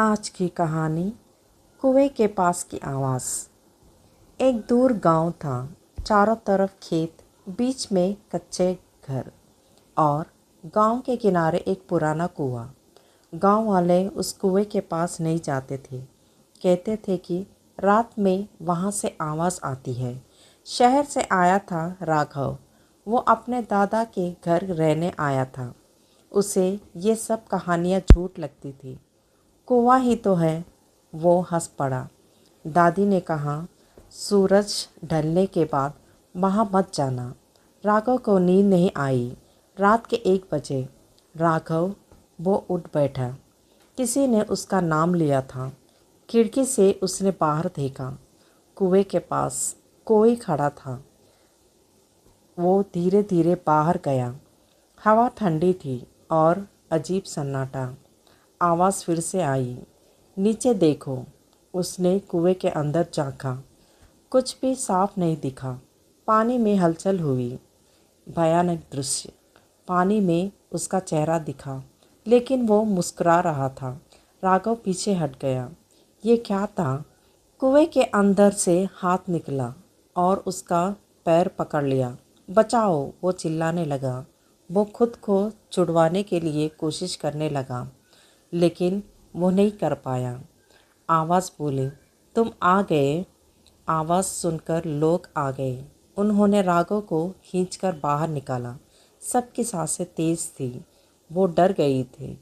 आज की कहानी कुएं के पास की आवाज़। एक दूर गांव था, चारों तरफ खेत, बीच में कच्चे घर और गांव के किनारे एक पुराना कुआं। गांव वाले उस कुएं के पास नहीं जाते थे। कहते थे कि रात में वहां से आवाज़ आती है। शहर से आया था राघव। वो अपने दादा के घर रहने आया था। उसे ये सब कहानियाँ झूठ लगती थी। कुआं ही तो है, वो हंस पड़ा। दादी ने कहा, सूरज ढलने के बाद वहाँ मत जाना। राघव को नींद नहीं आई। रात के 1 बजे राघव वो उठ बैठा। किसी ने उसका नाम लिया था। खिड़की से उसने बाहर देखा। कुएं के पास कोई खड़ा था। वो धीरे धीरे बाहर गया। हवा ठंडी थी और अजीब सन्नाटा। आवाज़ फिर से आई, नीचे देखो। उसने कुएं के अंदर झांका। कुछ भी साफ नहीं दिखा। पानी में हलचल हुई। भयानक दृश्य। पानी में उसका चेहरा दिखा, लेकिन वो मुस्कुरा रहा था। राघव पीछे हट गया। ये क्या था? कुएं के अंदर से हाथ निकला और उसका पैर पकड़ लिया। बचाओ! वो चिल्लाने लगा। वो खुद को छुड़वाने के लिए कोशिश करने लगा, लेकिन वो नहीं कर पाया। आवाज़ बोली, तुम आ गए। आवाज़ सुनकर लोग आ गए। उन्होंने राघव को खींचकर बाहर निकाला। सबकी सांसें तेज थी। वो डर गई थी।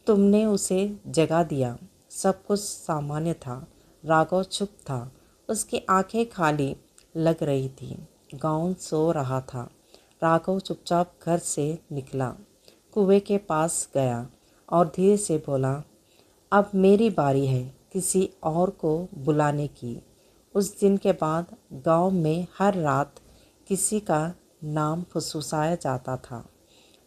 तुमने उसे जगा दिया। सब कुछ सामान्य था। राघव चुप था। उसकी आंखें खाली लग रही थी। गाँव सो रहा था। राघव चुपचाप घर से निकला, कुएं के पास गया और धीरे से बोला, अब मेरी बारी है किसी और को बुलाने की। उस दिन के बाद गांव में हर रात किसी का नाम फुसफुसाया जाता था।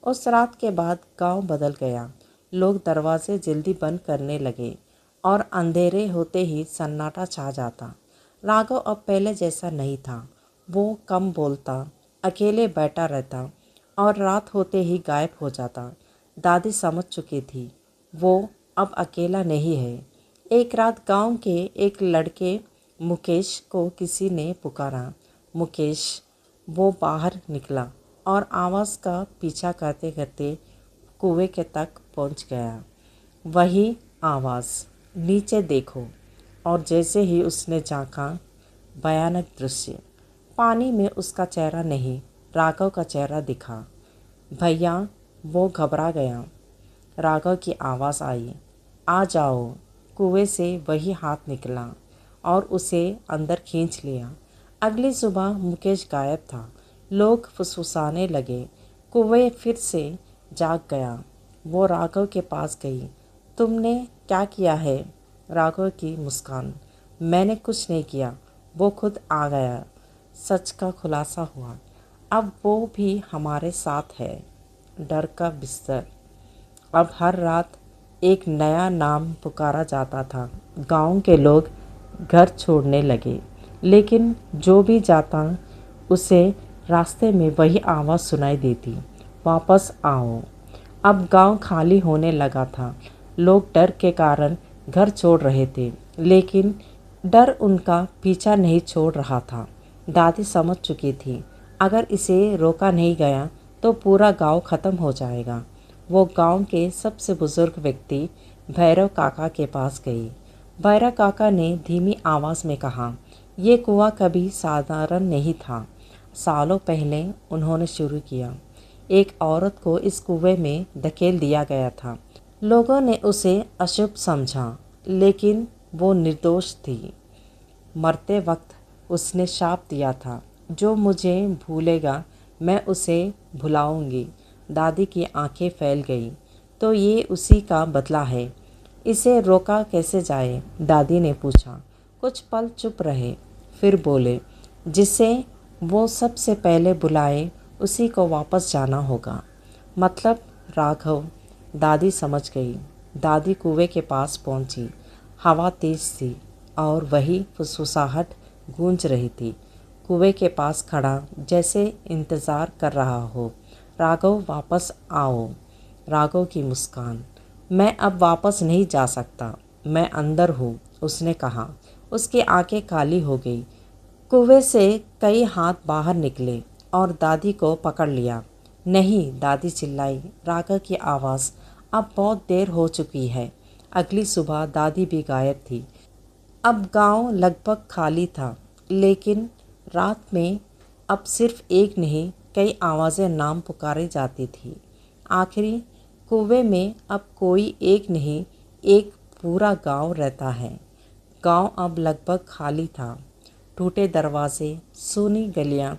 उस रात के बाद गांव बदल गया। लोग दरवाजे जल्दी बंद करने लगे और अंधेरे होते ही सन्नाटा छा जाता। राघव अब पहले जैसा नहीं था। वो कम बोलता, अकेले बैठा रहता और रात होते ही गायब हो जाता। दादी समझ चुकी थी, वो अब अकेला नहीं है। एक रात गांव के एक लड़के मुकेश को किसी ने पुकारा। मुकेश। वो बाहर निकला और आवाज़ का पीछा करते करते कुएं के तक पहुंच गया। वही आवाज़, नीचे देखो। और जैसे ही उसने झांका, भयानक दृश्य। पानी में उसका चेहरा नहीं, राघव का चेहरा दिखा। भैया! वो घबरा गया। राघव की आवाज़ आई, आ जाओ। कुएं से वही हाथ निकला और उसे अंदर खींच लिया। अगली सुबह मुकेश गायब था। लोग फुसफुसाने लगे। कुएं फिर से जाग गया। वो राघव के पास गई। तुमने क्या किया है? राघव की मुस्कान, मैंने कुछ नहीं किया, वो खुद आ गया। सच का खुलासा हुआ। अब वो भी हमारे साथ है। डर का बिस्तर। अब हर रात एक नया नाम पुकारा जाता था। गांव के लोग घर छोड़ने लगे, लेकिन जो भी जाता उसे रास्ते में वही आवाज़ सुनाई देती, वापस आओ। अब गांव खाली होने लगा था। लोग डर के कारण घर छोड़ रहे थे, लेकिन डर उनका पीछा नहीं छोड़ रहा था। दादी समझ चुकी थी, अगर इसे रोका नहीं गया तो पूरा गांव ख़त्म हो जाएगा। वो गांव के सबसे बुजुर्ग व्यक्ति भैरव काका के पास गई। भैरव काका ने धीमी आवाज़ में कहा, ये कुआं कभी साधारण नहीं था। सालों पहले उन्होंने शुरू किया। एक औरत को इस कुएं में धकेल दिया गया था। लोगों ने उसे अशुभ समझा, लेकिन वो निर्दोष थी। मरते वक्त उसने शाप दिया था, जो मुझे भूलेगा मैं उसे भुलाऊंगी। दादी की आंखें फैल गई। तो ये उसी का बदला है। इसे रोका कैसे जाए? दादी ने पूछा। कुछ पल चुप रहे, फिर बोले, जिसे वो सबसे पहले बुलाए उसी को वापस जाना होगा। मतलब? राघव। दादी समझ गई। दादी कुएं के पास पहुंची। हवा तेज थी और वही फुसफुसाहट गूंज रही थी। कुएं के पास खड़ा, जैसे इंतज़ार कर रहा हो। राघव, वापस आओ। राघव की मुस्कान, मैं अब वापस नहीं जा सकता। मैं अंदर हूँ, उसने कहा। उसकी आंखें काली हो गई। कुएं से कई हाथ बाहर निकले और दादी को पकड़ लिया। नहीं, दादी चिल्लाई। राघव की आवाज़। अब बहुत देर हो चुकी है। अगली सुबह दादी भी गायब थी। अब गांव लगभग खाली था, लेकिन रात में अब सिर्फ एक नहीं, कई आवाज़ें नाम पुकारी जाती थी। आखिरी कुएं में अब कोई एक नहीं, एक पूरा गांव रहता है। गांव अब लगभग खाली था। टूटे दरवाजे, सूनी गलियां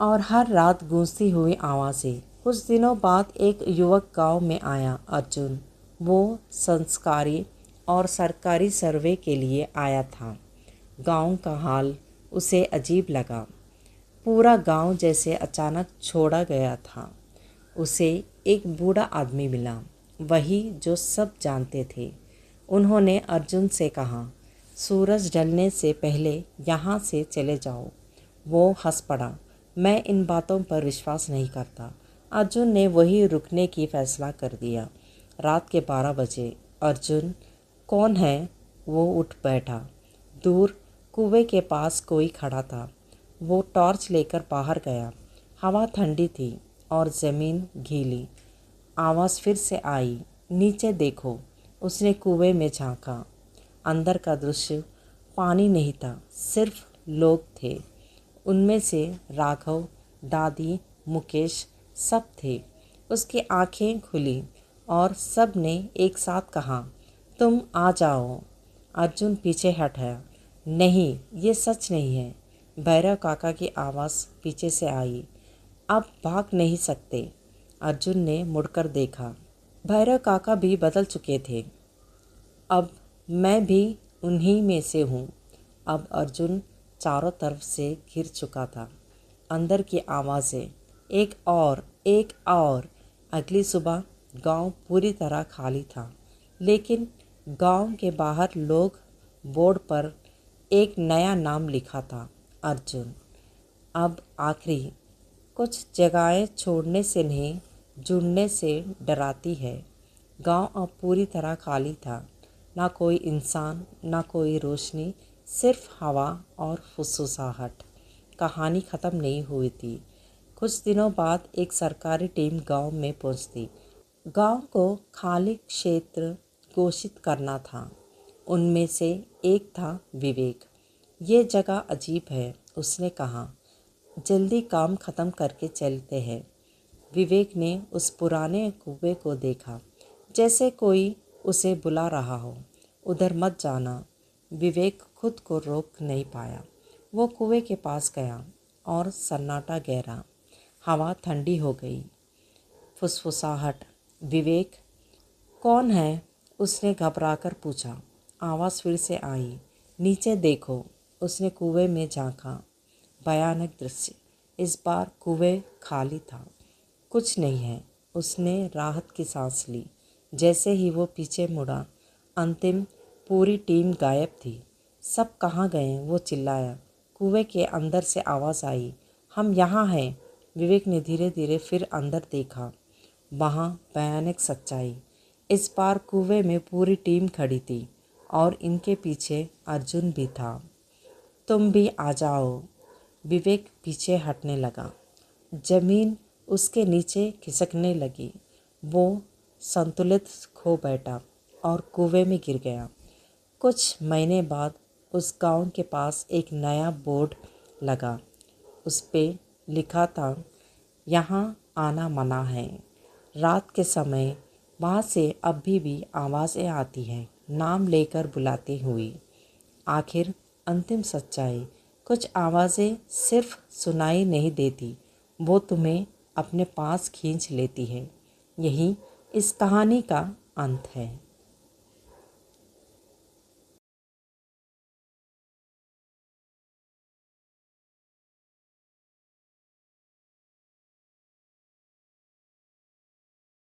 और हर रात गूंजती हुई आवाज़ें। कुछ दिनों बाद एक युवक गांव में आया, अर्जुन। वो संस्कारी और सरकारी सर्वे के लिए आया था। गांव का हाल उसे अजीब लगा। पूरा गांव जैसे अचानक छोड़ा गया था। उसे एक बूढ़ा आदमी मिला, वही जो सब जानते थे। उन्होंने अर्जुन से कहा, सूरज ढलने से पहले यहाँ से चले जाओ। वो हंस पड़ा। मैं इन बातों पर विश्वास नहीं करता। अर्जुन ने वही रुकने की फैसला कर दिया। रात के 12 बजे। अर्जुन, कौन है? वो उठ बैठा। दूर कुएं के पास कोई खड़ा था। वो टॉर्च लेकर बाहर गया। हवा ठंडी थी और ज़मीन गीली। आवाज़ फिर से आई, नीचे देखो। उसने कुएं में झांका। अंदर का दृश्य पानी नहीं था, सिर्फ लोग थे। उनमें से राघव, दादी, मुकेश सब थे। उसकी आंखें खुली और सब ने एक साथ कहा, तुम आ जाओ। अर्जुन पीछे हटा। नहीं, ये सच नहीं है। भैरव काका की आवाज़ पीछे से आई। अब भाग नहीं सकते। अर्जुन ने मुड़कर देखा। भैरव काका भी बदल चुके थे। अब मैं भी उन्हीं में से हूँ। अब अर्जुन चारों तरफ से घिर चुका था। अंदर की आवाज़ें, एक और, एक और। अगली सुबह गांव पूरी तरह खाली था, लेकिन गांव के बाहर लोग बोर्ड पर एक नया नाम लिखा था, अर्जुन। अब आखिरी। कुछ जगहें छोड़ने से नहीं, जुड़ने से डराती है। गांव अब पूरी तरह खाली था। ना कोई इंसान, ना कोई रोशनी, सिर्फ हवा और फुसफुसाहट। कहानी ख़त्म नहीं हुई थी। कुछ दिनों बाद एक सरकारी टीम गांव में पहुंचती। गांव को खाली क्षेत्र घोषित करना था। उनमें से एक था विवेक। ये जगह अजीब है, उसने कहा। जल्दी काम ख़त्म करके चलते हैं। विवेक ने उस पुराने कुएं को देखा, जैसे कोई उसे बुला रहा हो। उधर मत जाना। विवेक खुद को रोक नहीं पाया। वो कुएं के पास गया और सन्नाटा गहरा। हवा ठंडी हो गई। फुसफुसाहट। विवेक, कौन है? उसने घबराकर पूछा। आवाज़ फिर से आई, नीचे देखो। उसने कुएं में झांका। भयानक दृश्य। इस बार कुएं खाली था। कुछ नहीं है। उसने राहत की सांस ली। जैसे ही वो पीछे मुड़ा, अंतिम पूरी टीम गायब थी। सब कहाँ गए? वो चिल्लाया। कुएं के अंदर से आवाज़ आई, हम यहाँ हैं। विवेक ने धीरे धीरे फिर अंदर देखा। वहाँ भयानक सच्चाई। इस बार कुएं में पूरी टीम खड़ी थी और इनके पीछे अर्जुन भी था। तुम भी आ जाओ। विवेक पीछे हटने लगा। जमीन उसके नीचे खिसकने लगी। वो संतुलित खो बैठा और कुएं में गिर गया। कुछ महीने बाद उस गांव के पास एक नया बोर्ड लगा। उस पे लिखा था, यहाँ आना मना है। रात के समय वहाँ से अभी भी आवाज़ें आती हैं, नाम लेकर बुलाती हुई। आखिर अंतिम सच्चाई। कुछ आवाज़ें सिर्फ सुनाई नहीं देती, वो तुम्हें अपने पास खींच लेती है। यही इस कहानी का अंत है।